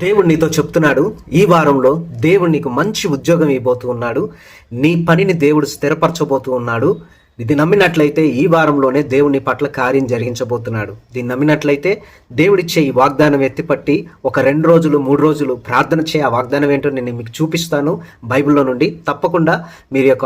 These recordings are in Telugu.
దేవుడు నీతో చెప్తున్నాడు, ఈ వారంలో దేవుడు నీకు మంచి ఉద్యోగం ఇవ్వబోతూ ఉన్నాడు. నీ పనిని దేవుడు స్థిరపరచబోతూ ఉన్నాడు. ఇది నమ్మినట్లయితే ఈ వారంలోనే దేవుని పట్ల కార్యం జరిగించబోతున్నాడు. దీన్ని నమ్మినట్లయితే దేవుడిచ్చే ఈ వాగ్దానం ఎత్తిపట్టి ఒక 2 రోజులు 3 రోజులు ప్రార్థన చేయ ఆ వాగ్దానం ఏంటో నేను మీకు చూపిస్తాను బైబిల్లో నుండి. తప్పకుండా మీరు యొక్క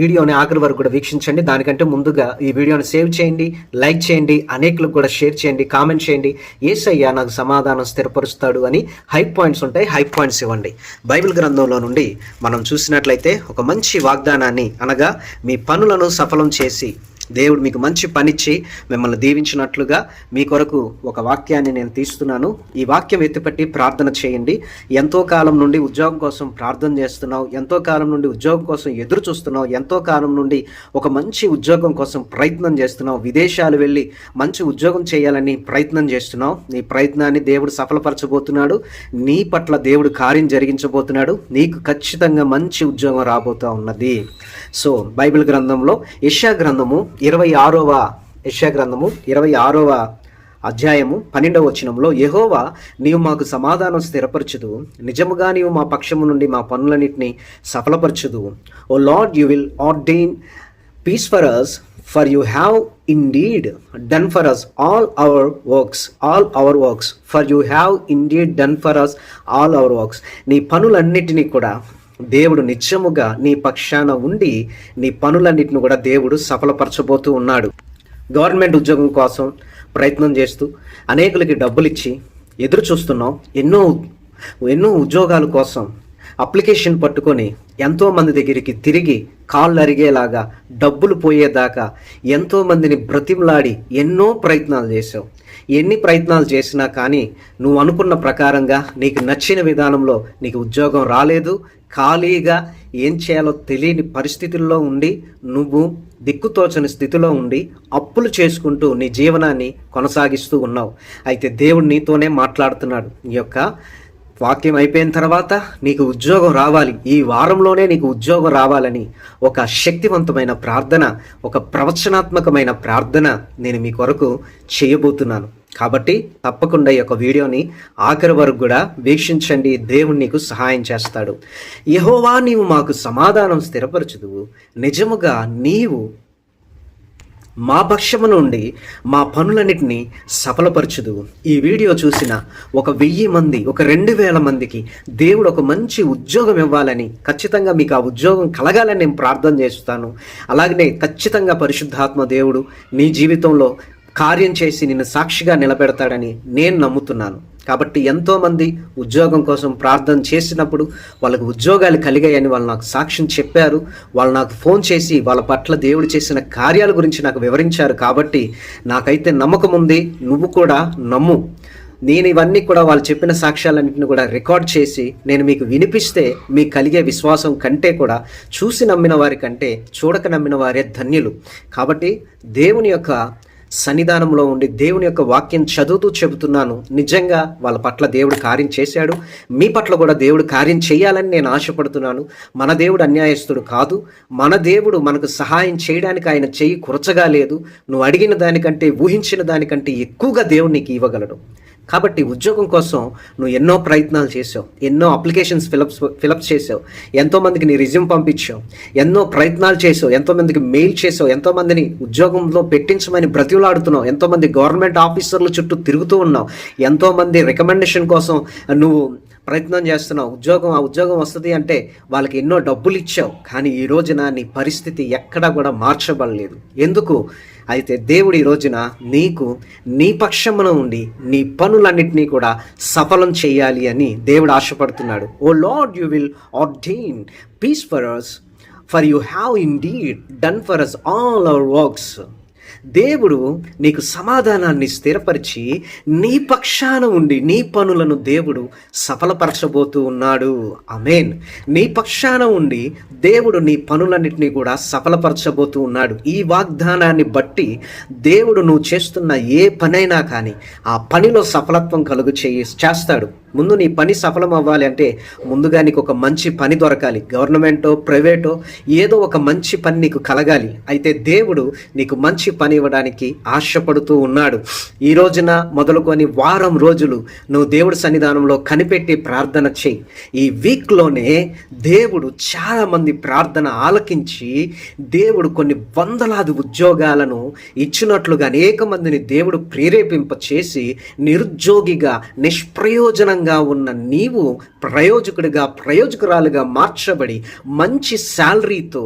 వీడియోని ఆఖరి వరకు కూడా వీక్షించండి. దానికంటే ముందుగా ఈ వీడియోని సేవ్ చేయండి, లైక్ చేయండి, అనేకులకు కూడా షేర్ చేయండి, కామెంట్ చేయండి. యేసయ్య నాకు సమాధానం స్థిరపరుస్తాడు అని హైప్ పాయింట్స్ ఉంటాయి, హైప్ పాయింట్స్ ఇవ్వండి. బైబిల్ గ్రంథంలో నుండి మనం చూసినట్లయితే ఒక మంచి వాగ్దానాన్ని, అనగా మీ పనులను సఫలం చేసి దేవుడు మీకు మంచి పనిచ్చి మిమ్మల్ని దీవించినట్లుగా మీ కొరకు ఒక వాక్యాన్ని నేను తీస్తున్నాను. ఈ వాక్యం ఎత్తిపట్టి ప్రార్థన చేయండి. ఎంతో కాలం నుండి ఉద్యోగం కోసం ప్రార్థన చేస్తున్నావు, ఎంతో కాలం నుండి ఉద్యోగం కోసం ఎదురు చూస్తున్నావు, ఎంతో కాలం నుండి ఒక మంచి ఉద్యోగం కోసం ప్రయత్నం చేస్తున్నావు, విదేశాలు వెళ్ళి మంచి ఉద్యోగం చేయాలని ప్రయత్నం చేస్తున్నావు. నీ ప్రయత్నాన్ని దేవుడు సఫలపరచబోతున్నాడు. నీ పట్ల దేవుడు కార్యం జరిగించబోతున్నాడు. నీకు ఖచ్చితంగా మంచి ఉద్యోగం రాబోతూ ఉన్నది. సో బైబిల్ గ్రంథంలో యెషయా గ్రంథము 26వ అధ్యాయము 12వ వచనంలో, యెహోవా నీవు మాకు సమాధానం స్థిరపరచుదు, నిజముగా నీవు మా పక్షము నుండి మా పనులన్నిటినీ సఫలపరచుదు. O lord, you will ordain peace for us, for you have indeed done for us all our works, for you have indeed done for us all our works. నీ పనులన్నిటినీ కూడా దేవుడు నిత్యముగా నీ పక్షాన ఉండి నీ పనులన్నిటిని కూడా దేవుడు సఫలపరచబోతూ ఉన్నాడు. గవర్నమెంట్ ఉద్యోగం కోసం ప్రయత్నం చేస్తూ అనేకులకి డబ్బులు ఇచ్చి ఎదురు చూస్తున్నావు. ఎన్నో ఉద్యోగాల కోసం అప్లికేషన్ పట్టుకొని ఎంతోమంది దగ్గరికి తిరిగి కాళ్ళు అరిగేలాగా డబ్బులు పోయేదాకా ఎంతోమందిని బ్రతిమలాడి ఎన్నో ప్రయత్నాలు చేసావు. ఎన్ని ప్రయత్నాలు చేసినా కానీ నువ్వు అనుకున్న ప్రకారంగా నీకు నచ్చిన విధానంలో నీకు ఉద్యోగం రాలేదు. ఖాళీగా ఏం చేయాలో తెలియని పరిస్థితుల్లో ఉండి, నువ్వు దిక్కుతోచని స్థితిలో ఉండి అప్పులు చేసుకుంటూ నీ జీవనాన్ని కొనసాగిస్తూ ఉన్నావు. అయితే దేవుడు నీతోనే మాట్లాడుతున్నాడు. ఈ యొక్క వాక్యం అయిపోయిన తర్వాత నీకు ఉద్యోగం రావాలి, ఈ వారంలోనే నీకు ఉద్యోగం రావాలని ఒక శక్తివంతమైన ప్రార్థన, ఒక ప్రవచనాత్మకమైన ప్రార్థన నేను మీ కొరకు చేయబోతున్నాను. కాబట్టి తప్పకుండా ఈ యొక్క వీడియోని ఆఖరి వరకు కూడా వీక్షించండి. దేవుడు నీకు సహాయం చేస్తాడు. యెహోవా నీవు మాకు సమాధానం స్థిరపరచుదువు, నిజముగా నీవు మా పక్షము నుండి మా పనులన్నిటినీ సఫలపరచుదు. ఈ వీడియో చూసిన ఒక 1000 మంది, ఒక 2000 మందికి దేవుడు ఒక మంచి ఉద్యోగం ఇవ్వాలని, ఖచ్చితంగా మీకు ఆ ఉద్యోగం కలగాలని నేను ప్రార్థన చేస్తాను. అలాగనే ఖచ్చితంగా పరిశుద్ధాత్మ దేవుడు నీ జీవితంలో కార్యం చేసి నిన్ను సాక్షిగా నిలబెడతాడని నేను నమ్ముతున్నాను. కాబట్టి ఎంతోమంది ఉద్యోగం కోసం ప్రార్థన చేసినప్పుడు వాళ్ళకు ఉద్యోగాలు కలిగాయని వాళ్ళు నాకు సాక్ష్యం చెప్పారు. వాళ్ళు నాకు ఫోన్ చేసి వాళ్ళ పట్ల దేవుడు చేసిన కార్యాల గురించి నాకు వివరించారు. కాబట్టి నాకైతే నమ్మకం ఉంది, నువ్వు కూడా నమ్ము. నేను ఇవన్నీ కూడా వాళ్ళు చెప్పిన సాక్ష్యాలన్నింటిని కూడా రికార్డ్ చేసి నేను మీకు వినిపిస్తే మీకు కలిగే విశ్వాసం కంటే కూడా చూసి నమ్మిన వారి కంటే చూడక నమ్మిన వారే ధన్యులు. కాబట్టి దేవుని యొక్క సన్నిధానంలో ఉండి దేవుని యొక్క వాక్యం చదువుతూ చెబుతున్నాను. నిజంగా వాళ్ళ పట్ల దేవుడు కార్యం చేశాడు. మీ పట్ల కూడా దేవుడు కార్యం చేయాలని నేను ఆశపడుతున్నాను. మన దేవుడు అన్యాయస్తుడు కాదు. మన దేవుడు మనకు సహాయం చేయడానికి ఆయన చెయ్యి కురచగా లేదు. నువ్వు అడిగిన దానికంటే, ఊహించిన దానికంటే ఎక్కువగా దేవుడు నీకు ఇవ్వగలడు. కాబట్టి ఉద్యోగం కోసం నువ్వు ఎన్నో ప్రయత్నాలు చేసావు, ఎన్నో అప్లికేషన్స్ ఫిలప్ చేసావు, ఎంతోమందికి నీ రిజ్యూమ్ పంపించావు, ఎన్నో ప్రయత్నాలు చేసావు, ఎంతోమందికి మెయిల్ చేసావు, ఎంతోమందిని ఉద్యోగంలో పెట్టించమని బ్రతిమలాడుతున్నావు, ఎంతోమంది గవర్నమెంట్ ఆఫీసర్ల చుట్టూ తిరుగుతూ ఉన్నావు, ఎంతోమంది రికమెండేషన్ కోసం నువ్వు ప్రయత్నం చేస్తున్నావు. ఆ ఉద్యోగం వస్తుంది అంటే వాళ్ళకి ఎన్నో డబ్బులు ఇచ్చావు. కానీ ఈ రోజున నీ పరిస్థితి ఎక్కడా కూడా మార్చబడలేదు. ఎందుకు? అయితే దేవుడు ఈ రోజున నీకు నీ పక్షమున ఉండి నీ పనులన్నింటినీ కూడా సఫలం చేయాలి అని దేవుడు ఆశపడుతున్నాడు. O lord, you will ordain peace for us, for you have indeed done for us all our works. దేవుడు నీకు సమాధానాన్ని స్థిరపరిచి నీ పక్షాన ఉండి నీ పనులను దేవుడు సఫలపరచబోతూ ఉన్నాడు. ఆమేన్. నీ పక్షాన ఉండి దేవుడు నీ పనులన్నింటినీ కూడా సఫలపరచబోతూ ఉన్నాడు. ఈ వాగ్దానాన్ని బట్టి దేవుడు నువ్వు చేస్తున్న ఏ పనైనా కానీ ఆ పనిలో సఫలత్వం చేస్తాడు. ముందు నీ పని సఫలం అవ్వాలి అంటే ముందుగా నీకు ఒక మంచి పని దొరకాలి. గవర్నమెంటో ప్రైవేటో ఏదో ఒక మంచి పని నీకు కలగాలి. అయితే దేవుడు నీకు మంచి పని ఇవ్వడానికి ఆశపడుతూ ఉన్నాడు. ఈ రోజున మొదలుకొని వారం రోజులు నువ్వు దేవుడి సన్నిధానంలో కనిపెట్టి ప్రార్థన చేయి. ఈ వీక్లోనే దేవుడు చాలామంది ప్రార్థన ఆలకించి దేవుడు కొన్ని వందలాది ఉద్యోగాలను ఇచ్చినట్లుగా అనేక మందిని దేవుడు ప్రేరేపింప చేసి నిరుద్యోగిగా నిష్ప్రయోజనంగా ఉన్న నీవు ప్రయోజకురాలుగా మార్చబడి మంచి శాలరీతో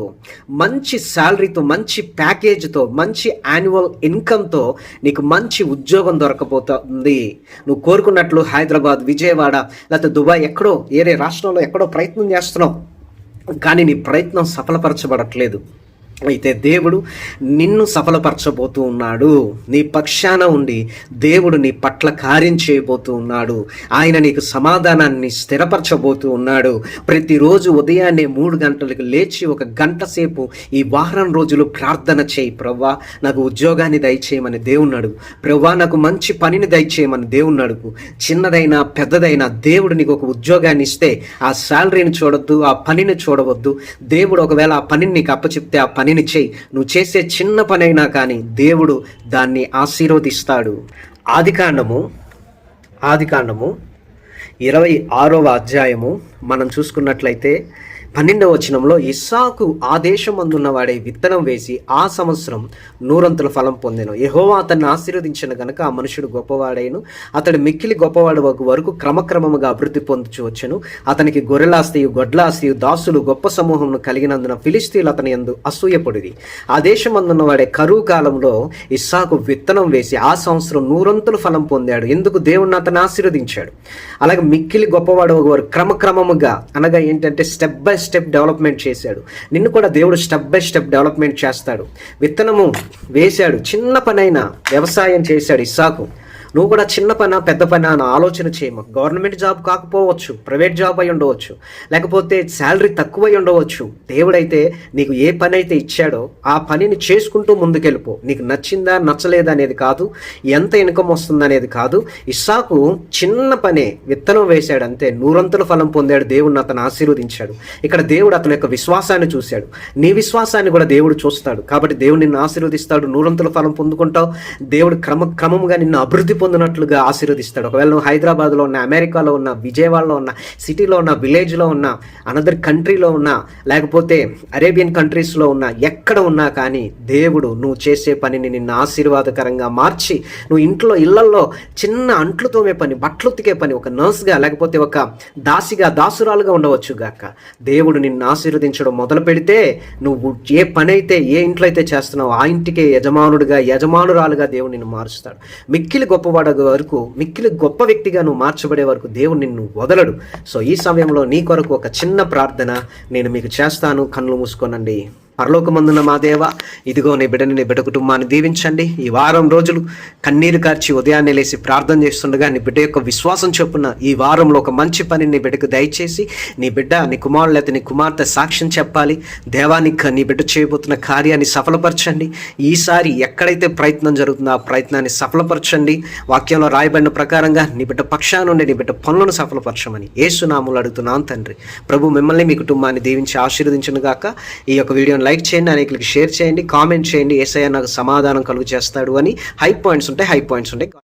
మంచి ప్యాకేజ్తో మంచి యాన్యువల్ ఇన్కమ్తో నీకు మంచి ఉద్యోగం దొరకబోతుంది. నువ్వు కోరుకున్నట్లు హైదరాబాద్, విజయవాడ లేకపోతే దుబాయ్ ఎక్కడో ఏరే రాష్ట్రంలో ఎక్కడో ప్రయత్నం చేస్తున్నావు, కానీ నీ ప్రయత్నం సఫలపరచబడట్లేదు. అయితే దేవుడు నిన్ను సఫలపరచబోతూ ఉన్నాడు. నీ పక్షాన ఉండి దేవుడు నీ పట్ల కార్యం చేయబోతూ ఉన్నాడు. ఆయన నీకు సమాధానాన్ని స్థిరపరచబోతూ ఉన్నాడు. ప్రతిరోజు ఉదయాన్నే 3 గంటలకు లేచి 1 గంట సేపు ఈ వారం రోజులు ప్రార్థన చేయి. ప్రవ్వా నాకు ఉద్యోగాన్ని దయచేయమని దేవుణ్ణి అడుగు. ప్రవ్వా నాకు మంచి పనిని దయచేయమని దేవుణ్ణి అడుగు. చిన్నదైనా పెద్దదైనా దేవుడు నీకు ఒక ఉద్యోగాన్ని ఇస్తే ఆ శాలరీని చూడొద్దు, ఆ పనిని చూడవద్దు. దేవుడు ఒకవేళ ఆ పనిని నీకు అప్పచెప్తే ఆ పనిని చేయి. నువ్వు చేసే చిన్న పనైనా కానీ దేవుడు దాన్ని ఆశీర్వదిస్తాడు. ఆదికాండము 26వ అధ్యాయము మనం చూసుకున్నట్లయితే 12వ వచనంలో ఇస్సాకు ఆ దేశమందున్న వాడే విత్తనం వేసి ఆ సంవత్సరం 100 ఫలం పొందెను. యెహోవా అతన్ని ఆశీర్వదించిన గనుక ఆ మనుషుడు గొప్పవాడైను. అతడు మిక్కిలి గొప్పవాడు వరకు క్రమక్రమముగా అభివృద్ధి పొందుచు వచ్చెను. అతనికి గొర్రెలాస్తియు గొడ్లాస్తియు దాసులు గొప్ప సమూహమును కలిగినందున ఫిలిస్తీయులు అతని యందు అసూయపడిరి. ఆ దేశమందున్న వాడే కరువు కాలంలో ఇస్సాకు విత్తనం వేసి ఆ సంవత్సరం 100 ఫలం పొందాడు. ఎందుకు? దేవుణ్ణి అతన్ని ఆశీర్వదించాడు. అలాగే మిక్కిలి గొప్పవాడు వారు క్రమక్రమముగా అనగా ఏంటంటే స్టెప్ బై స్టెప్ డెవలప్మెంట్ చేశాడు. నిన్ను కూడా దేవుడు స్టెప్ బై స్టెప్ డెవలప్మెంట్ చేస్తాడు. విత్తనము వేశాడు, చిన్న పనైనా వ్యవసాయం చేశాడు ఇస్సాకు. నువ్వు కూడా చిన్న పనా పెద్ద పనా అని ఆలోచన చేయము. గవర్నమెంట్ జాబ్ కాకపోవచ్చు, ప్రైవేట్ జాబ్ అయి ఉండవచ్చు, లేకపోతే శాలరీ తక్కువై ఉండవచ్చు. దేవుడైతే నీకు ఏ పని అయితే ఇచ్చాడో ఆ పనిని చేసుకుంటూ ముందుకెళ్ళిపో. నీకు నచ్చిందా నచ్చలేదా అనేది కాదు, ఎంత ఇన్కమ్ వస్తుంది అనేది కాదు. ఇస్సాకు చిన్న పనే విత్తనం వేశాడు, అంతే 100 ఫలం పొందాడు. దేవుడిని అతను ఆశీర్వదించాడు. ఇక్కడ దేవుడు అతని యొక్క విశ్వాసాన్ని చూశాడు. నీ విశ్వాసాన్ని కూడా దేవుడు చూస్తాడు. కాబట్టి దేవుడు నిన్ను ఆశీర్వదిస్తాడు. 100 ఫలం పొందుకుంటావు. దేవుడు క్రమంగా నిన్ను అభివృద్ధి పొందినట్లుగా ఆశీర్వదిస్తాడు. ఒకవేళ నువ్వు హైదరాబాద్లో ఉన్న, అమెరికాలో ఉన్న, విజయవాడలో ఉన్న, సిటీలో ఉన్న, విలేజ్లో ఉన్న, అనదర్ కంట్రీలో ఉన్న, లేకపోతే అరేబియన్ కంట్రీస్లో ఉన్న, ఎక్కడ ఉన్నా కానీ దేవుడు నువ్వు చేసే పనిని నిన్ను ఆశీర్వాదకరంగా మార్చి నువ్వు ఇళ్లలో చిన్న అంట్లు తోమే పని, బట్టలు ఉతికే పని, ఒక నర్స్గా లేకపోతే ఒక దాసురాలుగా ఉండవచ్చు గాక. దేవుడు నిన్ను ఆశీర్వదించడం మొదలు పెడితే నువ్వు ఏ పని అయితే ఏ ఇంట్లో అయితే చేస్తున్నావు ఆ ఇంటికే యజమానురాలుగా దేవుడు నిన్ను మారుస్తాడు. మిక్కిలి గొప్పవాడు వరకు, మిక్కిలి గొప్ప వ్యక్తిగా నువ్వు మార్చబడే వరకు దేవుడు నిన్ను వదలడు. సో ఈ సమయంలో నీ కొరకు ఒక చిన్న ప్రార్థన నేను మీకు చేస్తాను. కన్నులు మూసుకోనండి. పరలోకమందున్న మా దేవ, ఇదిగో నీ బిడ్డ కుటుంబాన్ని దీవించండి. ఈ వారం రోజులు కన్నీరు కార్చి ఉదయాన్నే లేసి ప్రార్థన చేస్తుండగా నీ బిడ్డ యొక్క విశ్వాసం చొప్పున ఈ వారంలో ఒక మంచి పని నీ బిడ్డకు దయచేసి నీ కుమారుడు లేకపోతే నీ కుమార్తె సాక్ష్యం చెప్పాలి. దేవానికి నీ బిడ్డ చేయబోతున్న కార్యాన్ని సఫలపరచండి. ఈసారి ఎక్కడైతే ప్రయత్నం జరుగుతుందో ఆ ప్రయత్నాన్ని సఫలపరచండి. వాక్యంలో రాయబడిన ప్రకారంగా నీ బిడ్డ పక్షాన నుండి నీ బిడ్డ పనులను సఫలపరచమని యేసు నామములో అడుగుతున్నాను తండ్రి. ప్రభు మిమ్మల్ని మీ కుటుంబాన్ని దీవించి ఆశీర్వదించును గాక. ఈ యొక్క వీడియోని లైక్ చేయండి, అనేకులకి షేర్ చేయండి, కామెంట్ చేయండి. యేసయ్య నాకు సమాధానం కలుగు చేస్తాడు అని హై పాయింట్స్ ఉంటాయి.